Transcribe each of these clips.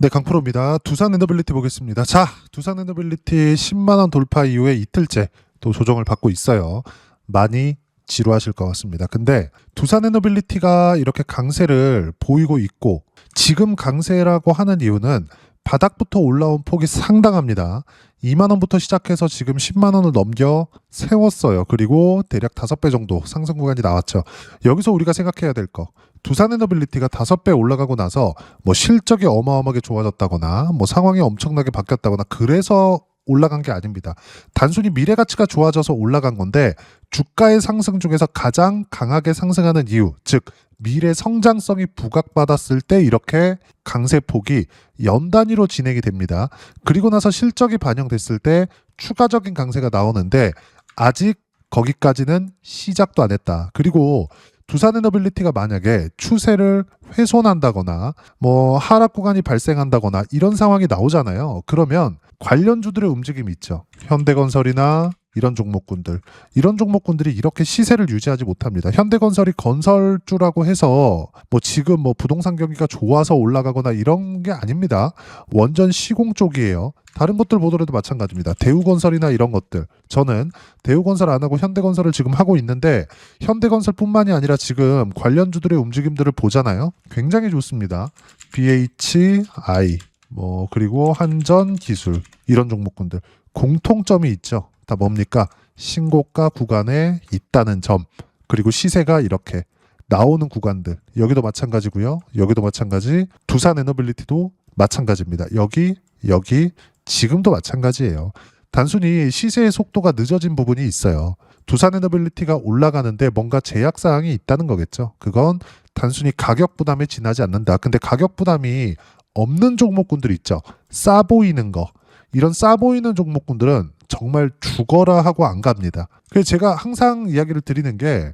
네, 강프로입니다. 두산 에너빌리티 보겠습니다. 자, 두산 에너빌리티 10만원 돌파 이후에 이틀째 또 조정을 받고 있어요. 많이 지루하실 것 같습니다. 근데 두산 에너빌리티가 이렇게 강세를 보이고 있고 지금 강세라고 하는 이유는 바닥부터 올라온 폭이 상당합니다. 2만원부터 시작해서 지금 10만원을 넘겨 세웠어요. 그리고 대략 5배 정도 상승 구간이 나왔죠. 여기서 우리가 생각해야 될 거. 두산 에너빌리티가 5배 올라가고 나서 뭐 실적이 어마어마하게 좋아졌다거나 뭐 상황이 엄청나게 바뀌었다거나 그래서 올라간 게 아닙니다. 단순히 미래 가치가 좋아져서 올라간 건데 주가의 상승 중에서 가장 강하게 상승하는 이유, 즉 미래 성장성이 부각받았을 때 이렇게 강세폭이 연 단위로 진행이 됩니다. 그리고 나서 실적이 반영됐을 때 추가적인 강세가 나오는데 아직 거기까지는 시작도 안 했다. 그리고 두산 에너빌리티가 만약에 추세를 훼손한다거나 뭐 하락 구간이 발생한다거나 이런 상황이 나오잖아요. 그러면 관련주들의 움직임이 있죠. 현대건설이나 이런 종목군들이 이렇게 시세를 유지하지 못합니다. 현대건설이 건설주라고 해서 뭐 지금 뭐 부동산 경기가 좋아서 올라가거나 이런 게 아닙니다. 원전 시공 쪽이에요. 다른 것들 보더라도 마찬가지입니다. 대우건설이나 이런 것들. 저는 대우건설 안 하고 현대건설을 지금 하고 있는데 현대건설뿐만이 아니라 지금 관련주들의 움직임들을 보잖아요. 굉장히 좋습니다. BHI 뭐 그리고 한전기술 이런 종목군들 공통점이 있죠. 다 뭡니까? 신고가 구간에 있다는 점. 그리고 시세가 이렇게 나오는 구간들. 여기도 마찬가지고요. 여기도 마찬가지. 두산 에너빌리티도 마찬가지입니다. 여기 지금도 마찬가지예요. 단순히 시세의 속도가 늦어진 부분이 있어요. 두산 에너빌리티가 올라가는데 뭔가 제약 사항이 있다는 거겠죠. 그건 단순히 가격 부담에 지나지 않는다. 근데 가격 부담이 없는 종목군들 있죠. 싸 보이는 거. 이런 싸 보이는 종목군들은 정말 죽어라 하고 안 갑니다. 그래서 제가 항상 이야기를 드리는 게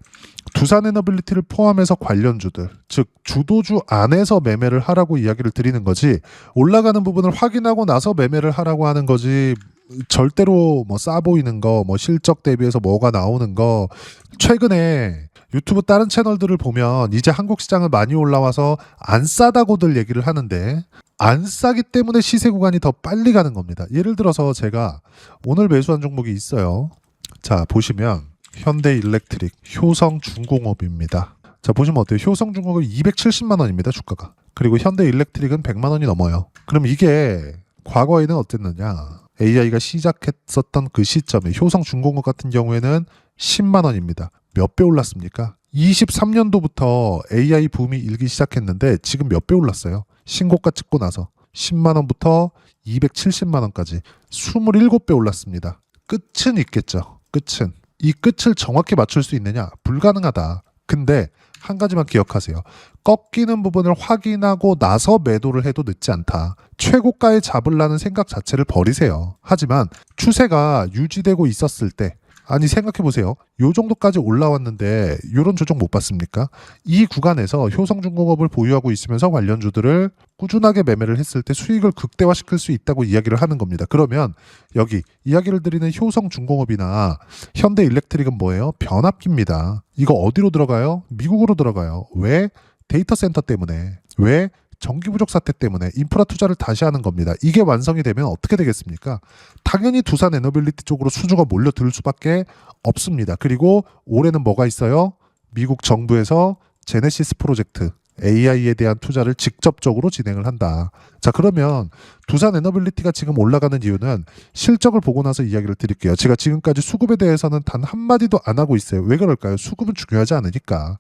두산 에너빌리티를 포함해서 관련주들, 즉 주도주 안에서 매매를 하라고 이야기를 드리는 거지 올라가는 부분을 확인하고 나서 매매를 하라고 하는 거지 절대로 뭐 싸 보이는 거, 뭐 실적 대비해서 뭐가 나오는 거 최근에 유튜브 다른 채널들을 보면 이제 한국 시장은 많이 올라와서 안 싸다고들 얘기를 하는데 안 싸기 때문에 시세 구간이 더 빨리 가는 겁니다. 예를 들어서 제가 오늘 매수한 종목이 있어요. 자, 보시면 현대일렉트릭, 효성중공업입니다. 자, 보시면 어때요? 효성중공업이 270만 원입니다. 주가가. 그리고 현대일렉트릭은 100만 원이 넘어요. 그럼 이게 과거에는 어땠느냐? AI가 시작했었던 그 시점에 효성중공업 같은 경우에는 10만 원입니다. 몇 배 올랐습니까? 23년도부터 AI 붐이 일기 시작했는데 지금 몇 배 올랐어요? 신고가 찍고 나서 10만 원부터 270만 원까지 27배 올랐습니다. 끝은 있겠죠. 끝은. 이 끝을 정확히 맞출 수 있느냐? 불가능하다. 근데 한 가지만 기억하세요. 꺾이는 부분을 확인하고 나서 매도를 해도 늦지 않다. 최고가에 잡으려는 생각 자체를 버리세요. 하지만 추세가 유지되고 있었을 때 아니 생각해보세요. 요 정도까지 올라왔는데 요런 조정 못 봤습니까? 이 구간에서 효성중공업을 보유하고 있으면서 관련주들을 꾸준하게 매매를 했을 때 수익을 극대화시킬 수 있다고 이야기를 하는 겁니다. 그러면 여기 이야기를 드리는 효성중공업이나 현대일렉트릭은 뭐예요? 변압기입니다. 이거 어디로 들어가요? 미국으로 들어가요. 왜? 데이터 센터 때문에. 왜? 전기 부족 사태 때문에 인프라 투자를 다시 하는 겁니다. 이게 완성이 되면 어떻게 되겠습니까? 당연히 두산 에너빌리티 쪽으로 수주가 몰려들 수밖에 없습니다. 그리고 올해는 뭐가 있어요? 미국 정부에서 제네시스 프로젝트 AI에 대한 투자를 직접적으로 진행을 한다. 자, 그러면 두산 에너빌리티가 지금 올라가는 이유는 실적을 보고 나서 이야기를 드릴게요. 제가 지금까지 수급에 대해서는 단 한마디도 안 하고 있어요. 왜 그럴까요? 수급은 중요하지 않으니까.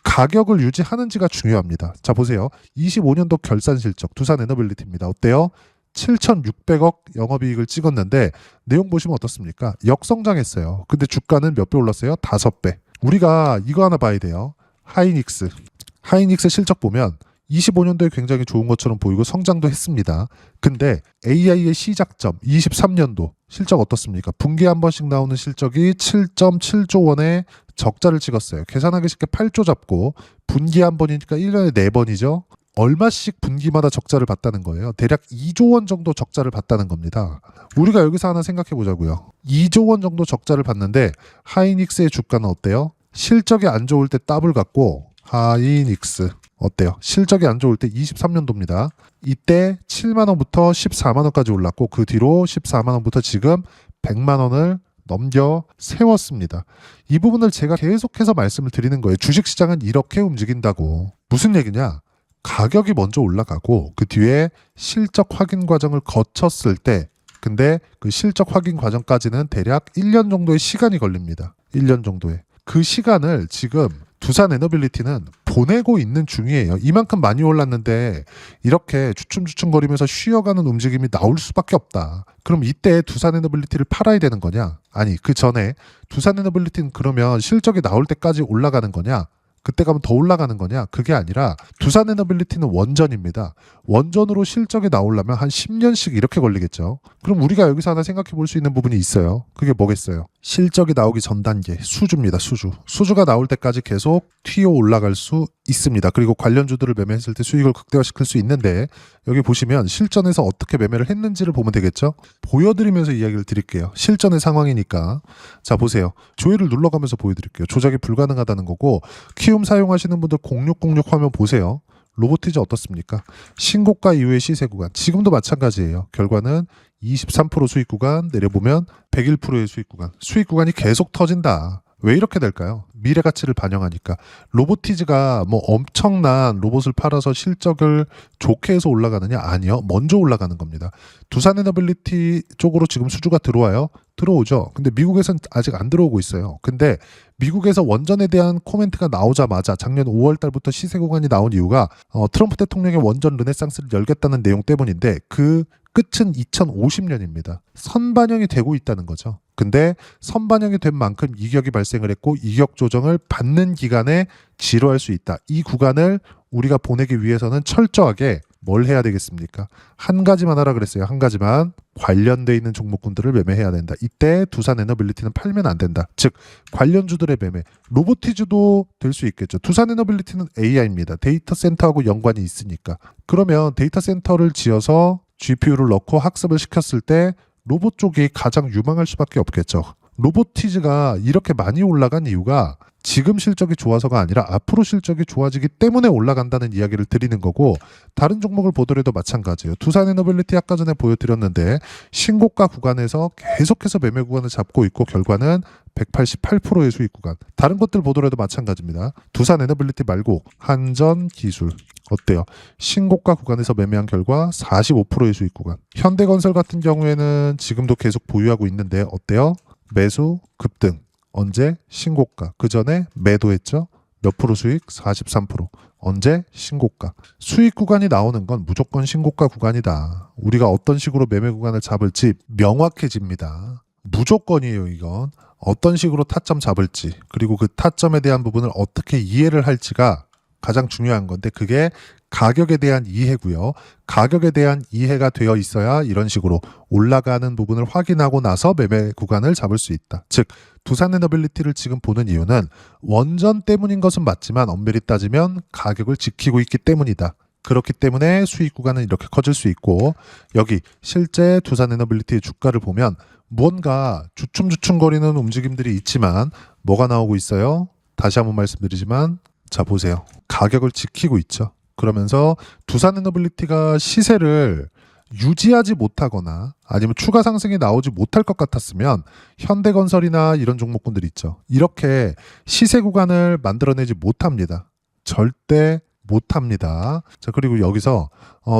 가격을 유지하는지가 중요합니다. 자, 보세요. 25년도 결산 실적 두산 에너빌리티입니다. 어때요? 7,600억 영업이익을 찍었는데 내용 보시면 어떻습니까? 역성장했어요. 근데 주가는 몇 배 올랐어요? 5배. 우리가 이거 하나 봐야 돼요. 하이닉스 실적 보면 25년도에 굉장히 좋은 것처럼 보이고 성장도 했습니다. 근데 AI의 시작점 23년도 실적 어떻습니까? 분기에 한 번씩 나오는 실적이 7.7조 원의 적자를 찍었어요. 계산하기 쉽게 8조 잡고 분기에 한 번이니까 1년에 4번이죠. 얼마씩 분기마다 적자를 봤다는 거예요. 대략 2조 원 정도 적자를 봤다는 겁니다. 우리가 여기서 하나 생각해 보자고요. 2조 원 정도 적자를 봤는데 하이닉스의 주가는 어때요? 실적이 안 좋을 때 더블 갖고 하이닉스 어때요? 실적이 안 좋을 때 23년도입니다. 이때 7만 원부터 14만 원까지 올랐고 그 뒤로 14만 원부터 지금 100만 원을 넘겨 세웠습니다. 이 부분을 제가 계속해서 말씀을 드리는 거예요. 주식시장은 이렇게 움직인다고. 무슨 얘기냐? 가격이 먼저 올라가고 그 뒤에 실적 확인 과정을 거쳤을 때 근데 그 실적 확인 과정까지는 대략 1년 정도의 시간이 걸립니다. 1년 정도의. 그 시간을 지금 두산에너빌리티는 보내고 있는 중이에요. 이만큼 많이 올랐는데 이렇게 주춤주춤거리면서 쉬어가는 움직임이 나올 수밖에 없다. 그럼 이때 두산에너빌리티를 팔아야 되는 거냐? 아니, 그 전에 두산에너빌리티는 그러면 실적이 나올 때까지 올라가는 거냐? 그때 가면 더 올라가는 거냐? 그게 아니라 두산에너빌리티는 원전입니다. 원전으로 실적이 나오려면 한 10년씩 이렇게 걸리겠죠. 그럼 우리가 여기서 하나 생각해 볼 수 있는 부분이 있어요. 그게 뭐겠어요? 실적이 나오기 전 단계, 수주입니다. 수주. 수주가 나올 때까지 계속 튀어 올라갈 수 있습니다. 그리고 관련주들을 매매했을 때 수익을 극대화시킬 수 있는데 여기 보시면 실전에서 어떻게 매매를 했는지를 보면 되겠죠. 보여드리면서 이야기를 드릴게요. 실전의 상황이니까. 자, 보세요. 조회를 눌러가면서 보여드릴게요. 조작이 불가능하다는 거고 키움 사용하시는 분들 0606 화면 보세요. 로보티즈 어떻습니까? 신고가 이후의 시세 구간. 지금도 마찬가지예요. 결과는 23% 수익 구간, 내려보면 101%의 수익 구간. 수익 구간이 계속 터진다. 왜 이렇게 될까요? 미래 가치를 반영하니까. 로보티즈가 뭐 엄청난 로봇을 팔아서 실적을 좋게 해서 올라가느냐? 아니요. 먼저 올라가는 겁니다. 두산에너빌리티 쪽으로 지금 수주가 들어와요. 들어오죠. 근데 미국에서는 아직 안 들어오고 있어요. 근데 미국에서 원전에 대한 코멘트가 나오자마자 작년 5월 달부터 시세 구간이 나온 이유가 트럼프 대통령의 원전 르네상스를 열겠다는 내용 때문인데 그 끝은 2050년입니다. 선반영이 되고 있다는 거죠. 근데 선반영이 된 만큼 이격이 발생을 했고 이격 조정을 받는 기간에 지루할 수 있다. 이 구간을 우리가 보내기 위해서는 철저하게 뭘 해야 되겠습니까? 한 가지만 하라 그랬어요. 한 가지만. 관련돼 있는 종목군들을 매매해야 된다. 이때 두산에너빌리티는 팔면 안 된다. 즉 관련주들의 매매. 로보티즈도 될 수 있겠죠. 두산에너빌리티는 AI입니다. 데이터 센터하고 연관이 있으니까. 그러면 데이터 센터를 지어서 GPU를 넣고 학습을 시켰을 때 로봇 쪽이 가장 유망할 수밖에 없겠죠. 로보티즈가 이렇게 많이 올라간 이유가 지금 실적이 좋아서가 아니라 앞으로 실적이 좋아지기 때문에 올라간다는 이야기를 드리는 거고 다른 종목을 보더라도 마찬가지예요. 두산에너빌리티 아까 전에 보여드렸는데 신고가 구간에서 계속해서 매매 구간을 잡고 있고 결과는 188%의 수익 구간. 다른 것들 보더라도 마찬가지입니다. 두산에너빌리티 말고 한전기술 어때요? 신고가 구간에서 매매한 결과 45%의 수익 구간. 현대건설 같은 경우에는 지금도 계속 보유하고 있는데 어때요? 매수 급등. 언제? 신고가. 그 전에 매도했죠? 몇 프로 수익? 43%. 언제? 신고가. 수익 구간이 나오는 건 무조건 신고가 구간이다. 우리가 어떤 식으로 매매 구간을 잡을지 명확해집니다. 무조건이에요, 이건. 어떤 식으로 타점 잡을지, 그리고 그 타점에 대한 부분을 어떻게 이해를 할지가 가장 중요한 건데 그게 가격에 대한 이해고요. 가격에 대한 이해가 되어 있어야 이런 식으로 올라가는 부분을 확인하고 나서 매매 구간을 잡을 수 있다. 즉 두산에너빌리티를 지금 보는 이유는 원전 때문인 것은 맞지만 엄밀히 따지면 가격을 지키고 있기 때문이다. 그렇기 때문에 수익 구간은 이렇게 커질 수 있고 여기 실제 두산에너빌리티의 주가를 보면 무언가 주춤주춤거리는 움직임들이 있지만 뭐가 나오고 있어요? 다시 한번 말씀드리지만 자 보세요. 가격을 지키고 있죠. 그러면서 두산에너빌리티가 시세를 유지하지 못하거나 아니면 추가 상승이 나오지 못할 것 같았으면 현대건설이나 이런 종목군들 있죠. 이렇게 시세 구간을 만들어내지 못합니다. 절대 못합니다. 자 그리고 여기서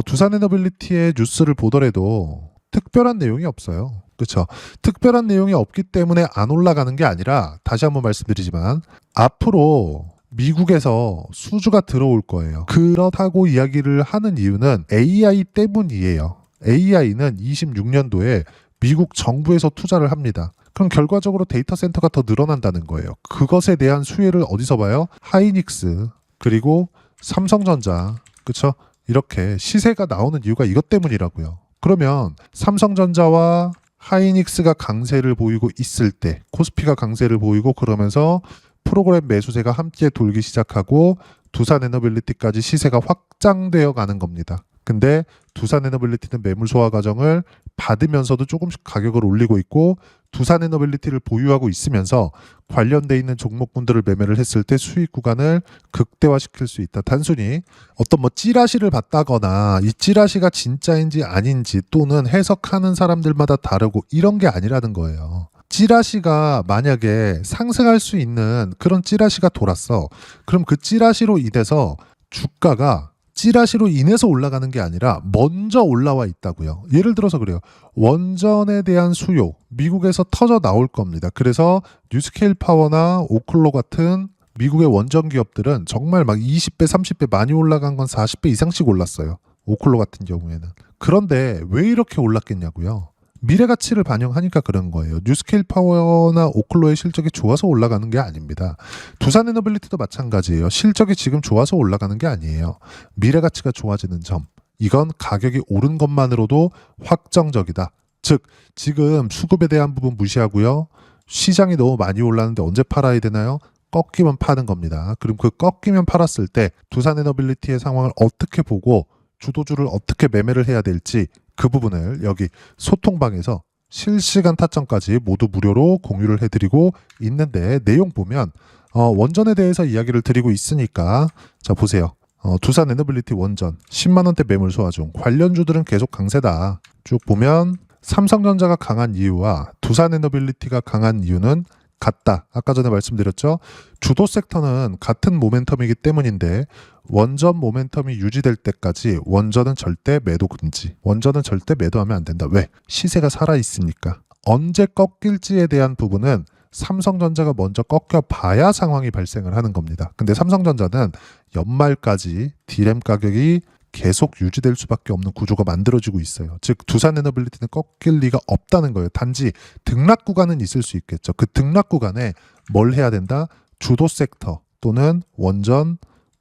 두산에너빌리티의 뉴스를 보더라도 특별한 내용이 없어요. 그렇죠. 특별한 내용이 없기 때문에 안 올라가는 게 아니라 다시 한번 말씀드리지만 앞으로 미국에서 수주가 들어올 거예요. 그렇다고 이야기를 하는 이유는 AI 때문이에요. AI는 26년도에 미국 정부에서 투자를 합니다. 그럼 결과적으로 데이터 센터가 더 늘어난다는 거예요. 그것에 대한 수혜를 어디서 봐요? 하이닉스 그리고 삼성전자 그렇죠? 이렇게 시세가 나오는 이유가 이것 때문이라고요. 그러면 삼성전자와 하이닉스가 강세를 보이고 있을 때 코스피가 강세를 보이고 그러면서 프로그램 매수세가 함께 돌기 시작하고 두산에너빌리티까지 시세가 확장되어 가는 겁니다. 근데 두산에너빌리티는 매물 소화 과정을 받으면서도 조금씩 가격을 올리고 있고 두산에너빌리티를 보유하고 있으면서 관련돼 있는 종목군들을 매매를 했을 때 수익 구간을 극대화시킬 수 있다. 단순히 어떤 뭐 찌라시를 봤다거나 이 찌라시가 진짜인지 아닌지 또는 해석하는 사람들마다 다르고 이런 게 아니라는 거예요. 찌라시가 만약에 상승할 수 있는 그런 찌라시가 돌았어. 그럼 그 찌라시로 인해서 주가가 찌라시로 인해서 올라가는 게 아니라 먼저 올라와 있다고요. 예를 들어서 그래요. 원전에 대한 수요, 미국에서 터져 나올 겁니다. 그래서 뉴스케일 파워나 오클로 같은 미국의 원전 기업들은 정말 막 20배, 30배 많이 올라간 건 40배 이상씩 올랐어요. 오클로 같은 경우에는. 그런데 왜 이렇게 올랐겠냐고요. 미래 가치를 반영하니까 그런 거예요. 뉴스케일 파워나 오클로의 실적이 좋아서 올라가는 게 아닙니다. 두산에너빌리티도 마찬가지예요. 실적이 지금 좋아서 올라가는 게 아니에요. 미래 가치가 좋아지는 점. 이건 가격이 오른 것만으로도 확정적이다. 즉 지금 수급에 대한 부분 무시하고요. 시장이 너무 많이 올랐는데 언제 팔아야 되나요? 꺾이면 파는 겁니다. 그럼 그 꺾이면 팔았을 때 두산에너빌리티의 상황을 어떻게 보고 주도주를 어떻게 매매를 해야 될지 그 부분을 여기 소통방에서 실시간 타점까지 모두 무료로 공유를 해드리고 있는데 내용 보면 원전에 대해서 이야기를 드리고 있으니까 자 보세요. 두산에너빌리티 원전 10만원대 매물 소화 중 관련주들은 계속 강세다. 쭉 보면 삼성전자가 강한 이유와 두산에너빌리티가 강한 이유는 같다. 아까 전에 말씀드렸죠. 주도 섹터는 같은 모멘텀이기 때문인데 원전 모멘텀이 유지될 때까지 원전은 절대 매도 금지. 원전은 절대 매도하면 안 된다. 왜? 시세가 살아있으니까. 언제 꺾일지에 대한 부분은 삼성전자가 먼저 꺾여봐야 상황이 발생을 하는 겁니다. 근데 삼성전자는 연말까지 디램 가격이 계속 유지될 수밖에 없는 구조가 만들어지고 있어요. 즉 두산에너빌리티는 꺾일 리가 없다는 거예요. 단지 등락 구간은 있을 수 있겠죠. 그 등락 구간에 뭘 해야 된다? 주도 섹터 또는 원전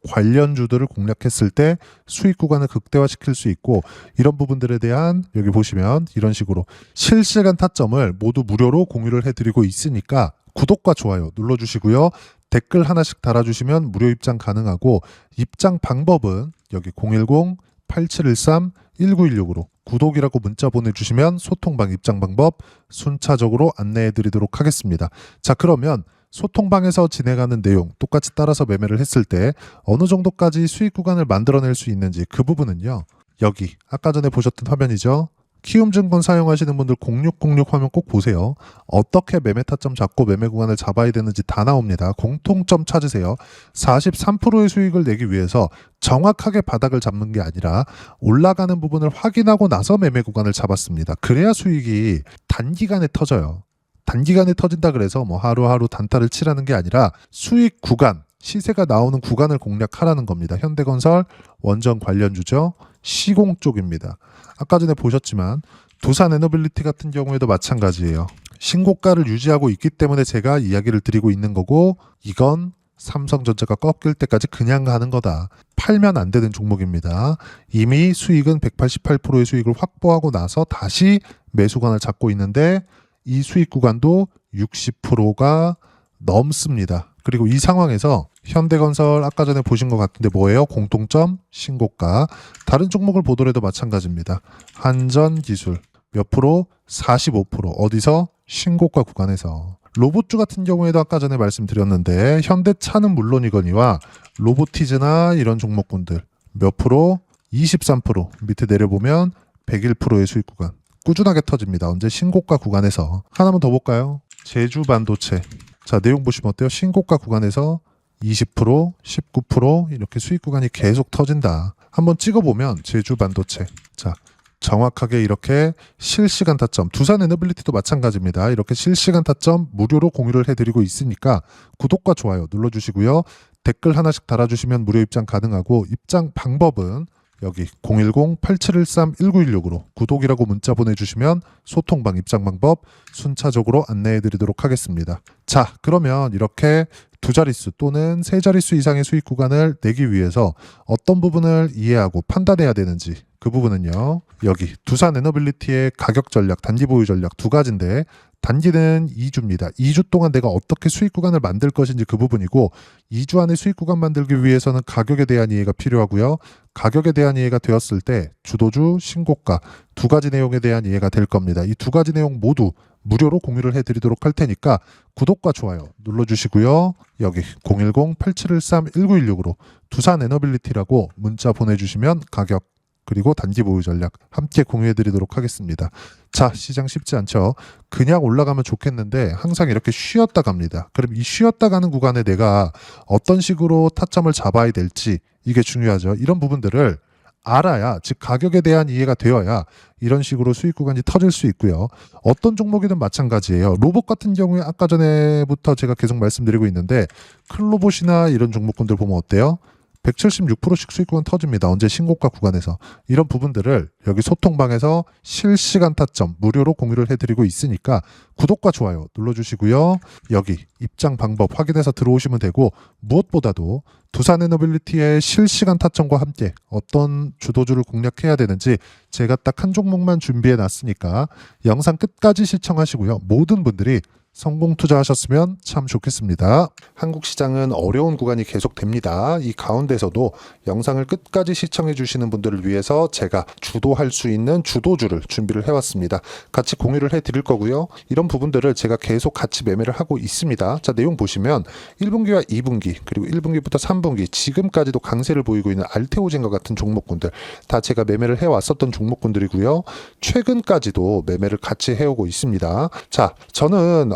관련주들을 공략했을 때 수익 구간을 극대화시킬 수 있고 이런 부분들에 대한 여기 보시면 이런 식으로 실시간 타점을 모두 무료로 공유를 해드리고 있으니까 구독과 좋아요 눌러주시고요. 댓글 하나씩 달아주시면 무료 입장 가능하고 입장 방법은 여기 010-8713-1916으로 구독이라고 문자 보내주시면 소통방 입장 방법 순차적으로 안내해 드리도록 하겠습니다. 자 그러면 소통방에서 진행하는 내용 똑같이 따라서 매매를 했을 때 어느 정도까지 수익 구간을 만들어낼 수 있는지 그 부분은요. 여기 아까 전에 보셨던 화면이죠. 키움증권 사용하시는 분들 0606 화면 꼭 보세요. 어떻게 매매 타점 잡고 매매 구간을 잡아야 되는지 다 나옵니다. 공통점 찾으세요. 43%의 수익을 내기 위해서 정확하게 바닥을 잡는 게 아니라 올라가는 부분을 확인하고 나서 매매 구간을 잡았습니다. 그래야 수익이 단기간에 터져요. 단기간에 터진다 그래서 뭐 하루하루 단타를 치라는 게 아니라 수익 구간, 시세가 나오는 구간을 공략하라는 겁니다. 현대건설 원전 관련주죠. 시공 쪽입니다. 아까 전에 보셨지만 두산에너빌리티 같은 경우에도 마찬가지예요. 신고가를 유지하고 있기 때문에 제가 이야기를 드리고 있는 거고 이건 삼성전자가 꺾일 때까지 그냥 가는 거다. 팔면 안 되는 종목입니다. 이미 수익은 188%의 수익을 확보하고 나서 다시 매수관을 잡고 있는데 이 수익 구간도 60%가 넘습니다. 그리고 이 상황에서 현대건설 아까 전에 보신 것 같은데 뭐예요? 공통점 신고가. 다른 종목을 보더라도 마찬가지입니다. 한전기술 몇 프로? 45%. 어디서? 신고가 구간에서. 로봇주 같은 경우에도 아까 전에 말씀드렸는데 현대차는 물론이거니와 로보티즈나 이런 종목군들 몇 프로? 23%. 밑에 내려보면 101%의 수익 구간. 꾸준하게 터집니다. 언제? 신고가 구간에서. 하나만 더 볼까요? 제주반도체. 자 내용 보시면 어때요? 신고가 구간에서 20%, 19% 이렇게 수익 구간이 계속 터진다. 한번 찍어보면 제주반도체. 자 정확하게 이렇게 실시간 타점. 두산에너빌리티도 마찬가지입니다. 이렇게 실시간 타점 무료로 공유를 해드리고 있으니까 구독과 좋아요 눌러주시고요. 댓글 하나씩 달아주시면 무료 입장 가능하고 입장 방법은 여기 010-8713-1916으로 구독이라고 문자 보내주시면 소통방 입장 방법 순차적으로 안내해 드리도록 하겠습니다. 자 그러면 이렇게 두 자릿수 또는 세 자릿수 이상의 수익 구간을 내기 위해서 어떤 부분을 이해하고 판단해야 되는지 그 부분은요. 여기 두산 에너빌리티의 가격 전략, 단기 보유 전략 두 가지인데 단기는 2주입니다. 2주 동안 내가 어떻게 수익 구간을 만들 것인지 그 부분이고 2주 안에 수익 구간 만들기 위해서는 가격에 대한 이해가 필요하고요. 가격에 대한 이해가 되었을 때 주도주, 신고가 두 가지 내용에 대한 이해가 될 겁니다. 이 두 가지 내용 모두 무료로 공유를 해드리도록 할 테니까 구독과 좋아요 눌러주시고요. 여기 010-8713-1916으로 두산 에너빌리티라고 문자 보내주시면 가격 그리고 단기 보유 전략 함께 공유해드리도록 하겠습니다. 자, 시장 쉽지 않죠. 그냥 올라가면 좋겠는데 항상 이렇게 쉬었다 갑니다. 그럼 이 쉬었다 가는 구간에 내가 어떤 식으로 타점을 잡아야 될지 이게 중요하죠. 이런 부분들을 알아야, 즉 가격에 대한 이해가 되어야 이런 식으로 수익 구간이 터질 수 있고요. 어떤 종목이든 마찬가지예요. 로봇 같은 경우에 아까 전에부터 제가 계속 말씀드리고 있는데 큰 로봇이나 이런 종목군들 보면 어때요? 176%씩 수익 구간 터집니다. 언제 신고가 구간에서. 이런 부분들을 여기 소통방에서 실시간 타점 무료로 공유를 해드리고 있으니까 구독과 좋아요 눌러주시고요. 여기 입장 방법 확인해서 들어오시면 되고 무엇보다도 두산에너빌리티의 실시간 타점과 함께 어떤 주도주를 공략해야 되는지 제가 딱 한 종목만 준비해 놨으니까 영상 끝까지 시청하시고요. 모든 분들이 성공 투자하셨으면 참 좋겠습니다. 한국 시장은 어려운 구간이 계속됩니다. 이 가운데서도 영상을 끝까지 시청해 주시는 분들을 위해서 제가 주도할 수 있는 주도주를 준비를 해왔습니다. 같이 공유를 해드릴 거고요. 이런 부분들을 제가 계속 같이 매매를 하고 있습니다. 자, 내용 보시면 1분기와 2분기 그리고 1분기부터 3분기 지금까지도 강세를 보이고 있는 알테오젠과 같은 종목군들 다 제가 매매를 해왔었던 종목군들이고요. 최근까지도 매매를 같이 해오고 있습니다. 자, 저는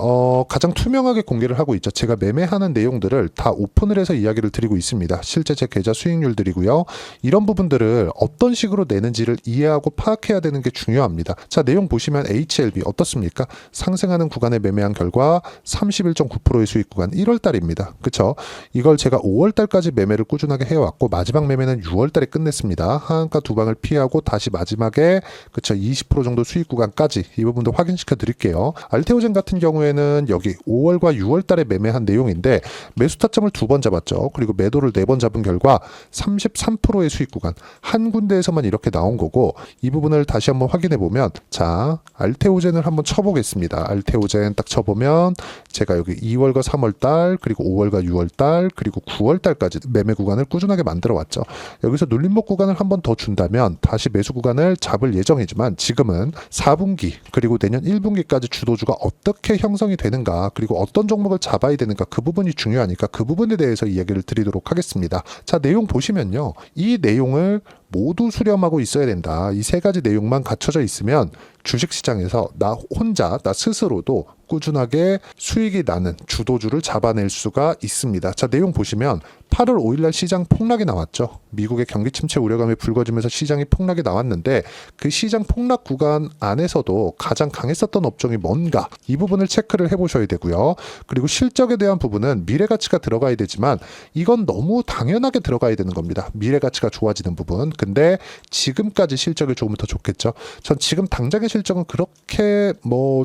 가장 투명하게 공개를 하고 있죠. 제가 매매하는 내용들을 다 오픈을 해서 이야기를 드리고 있습니다. 실제 제 계좌 수익률들이고요. 이런 부분들을 어떤 식으로 내는지를 이해하고 파악해야 되는 게 중요합니다. 자, 내용 보시면 HLB 어떻습니까? 상승하는 구간에 매매한 결과 31.9%의 수익 구간 1월 달입니다. 그쵸? 이걸 제가 5월 달까지 매매를 꾸준하게 해왔고 마지막 매매는 6월 달에 끝냈습니다. 하한가 두 방을 피하고 다시 마지막에 그쵸 20% 정도 수익 구간까지 이 부분도 확인시켜 드릴게요. 알테오젠 같은 경우에는 여기 5월과 6월 달에 매매한 내용인데 매수 타점을 2번 잡았죠. 그리고 매도를 4번 잡은 결과 33%의 수익 구간 한 군데에서만 이렇게 나온 거고 이 부분을 다시 한번 확인해 보면 자 알테오젠을 한번 쳐보겠습니다. 알테오젠 딱 쳐보면 제가 여기 2월과 3월 달 그리고 5월과 6월 달 그리고 9월 달까지 매매 구간을 꾸준하게 만들어 왔죠. 여기서 눌림목 구간을 한번 더 준다면 다시 매수 구간을 잡을 예정이지만 지금은 4분기 그리고 내년 1분기까지 주도주가 어떻게 형성이 되는가 그리고 어떤 종목을 잡아야 되는가 그 부분이 중요하니까 그 부분에 대해서 이야기를 드리도록 하겠습니다. 자, 내용 보시면요. 이 내용을 모두 수렴하고 있어야 된다. 이 세 가지 내용만 갖춰져 있으면 주식시장에서 나 혼자 나 스스로도 꾸준하게 수익이 나는 주도주를 잡아낼 수가 있습니다. 자, 내용 보시면 8월 5일날 시장 폭락이 나왔죠. 미국의 경기 침체 우려감이 불거지면서 시장이 폭락이 나왔는데 그 시장 폭락 구간 안에서도 가장 강했었던 업종이 뭔가 이 부분을 체크를 해보셔야 되고요. 그리고 실적에 대한 부분은 미래가치가 들어가야 되지만 이건 너무 당연하게 들어가야 되는 겁니다. 미래가치가 좋아지는 부분. 근데 지금까지 실적이 조금 더 좋겠죠. 전 지금 당장의 실적은 그렇게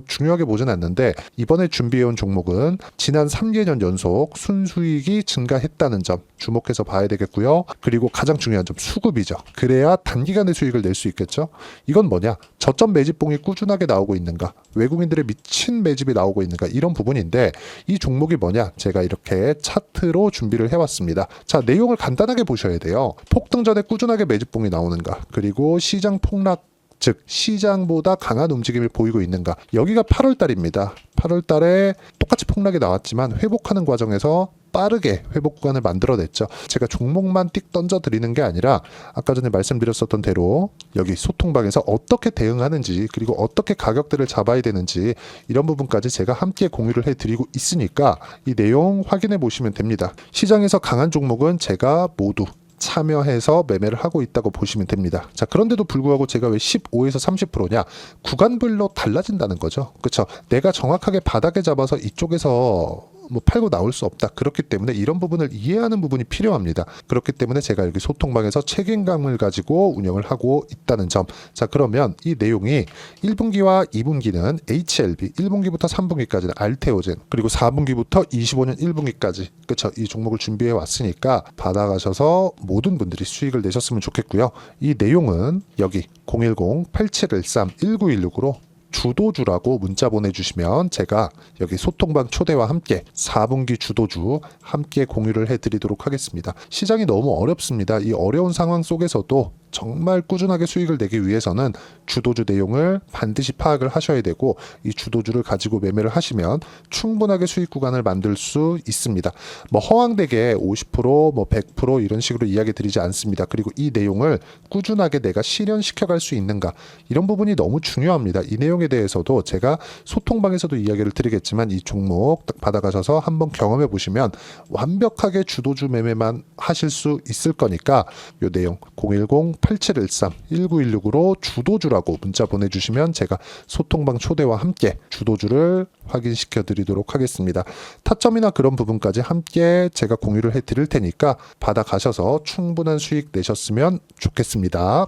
중요하게 보진 않는데 이번에 준비해온 종목은 지난 3개년 연속 순수익이 증가했다는 점 주목해서 봐야 되겠고요. 그리고 가장 중요한 점 수급이죠. 그래야 단기간에 수익을 낼 수 있겠죠. 이건 뭐냐? 저점 매집봉이 꾸준하게 나오고 있는가? 외국인들의 미친 매집이 나오고 있는가? 이런 부분인데 이 종목이 뭐냐? 제가 이렇게 차트로 준비를 해왔습니다. 자, 내용을 간단하게 보셔야 돼요. 폭등 전에 꾸준하게 매집봉이 나오는가? 그리고 시장 폭락 즉 시장보다 강한 움직임을 보이고 있는가. 여기가 8월 달입니다. 8월 달에 똑같이 폭락이 나왔지만 회복하는 과정에서 빠르게 회복 구간을 만들어냈죠. 제가 종목만 띡 던져드리는 게 아니라 아까 전에 말씀드렸었던 대로 여기 소통방에서 어떻게 대응하는지 그리고 어떻게 가격대를 잡아야 되는지 이런 부분까지 제가 함께 공유를 해드리고 있으니까 이 내용 확인해 보시면 됩니다. 시장에서 강한 종목은 제가 모두 참여해서 매매를 하고 있다고 보시면 됩니다. 자, 그런데도 불구하고 제가 왜 15에서 30%냐? 구간별로 달라진다는 거죠. 그렇죠? 내가 정확하게 바닥에 잡아서 이쪽에서 뭐 팔고 나올 수 없다. 그렇기 때문에 이런 부분을 이해하는 부분이 필요합니다. 그렇기 때문에 제가 여기 소통방에서 책임감을 가지고 운영을 하고 있다는 점. 자, 그러면 이 내용이 1분기와 2분기는 HLB, 1분기부터 3분기까지는 알테오젠, 그리고 4분기부터 25년 1분기까지 그쵸, 이 종목을 준비해 왔으니까 받아가셔서 모든 분들이 수익을 내셨으면 좋겠고요. 이 내용은 여기 010-8713-1916으로 주도주라고 문자 보내주시면 제가 여기 소통방 초대와 함께 4분기 주도주 함께 공유를 해드리도록 하겠습니다. 시장이 너무 어렵습니다. 이 어려운 상황 속에서도 정말 꾸준하게 수익을 내기 위해서는 주도주 내용을 반드시 파악을 하셔야 되고, 이 주도주를 가지고 매매를 하시면 충분하게 수익 구간을 만들 수 있습니다. 뭐 허황되게 50%, 뭐 100% 이런 식으로 이야기 드리지 않습니다. 그리고 이 내용을 꾸준하게 내가 실현시켜 갈 수 있는가, 이런 부분이 너무 중요합니다. 이 내용에 대해서도 제가 소통방에서도 이야기를 드리겠지만 이 종목 딱 받아가셔서 한번 경험해 보시면 완벽하게 주도주 매매만 하실 수 있을 거니까 이 내용 010-8713-1916으로 주도주라고 문자 보내주시면 제가 소통방 초대와 함께 주도주를 확인시켜 드리도록 하겠습니다. 타점이나 그런 부분까지 함께 제가 공유를 해 드릴 테니까 받아가셔서 충분한 수익 내셨으면 좋겠습니다.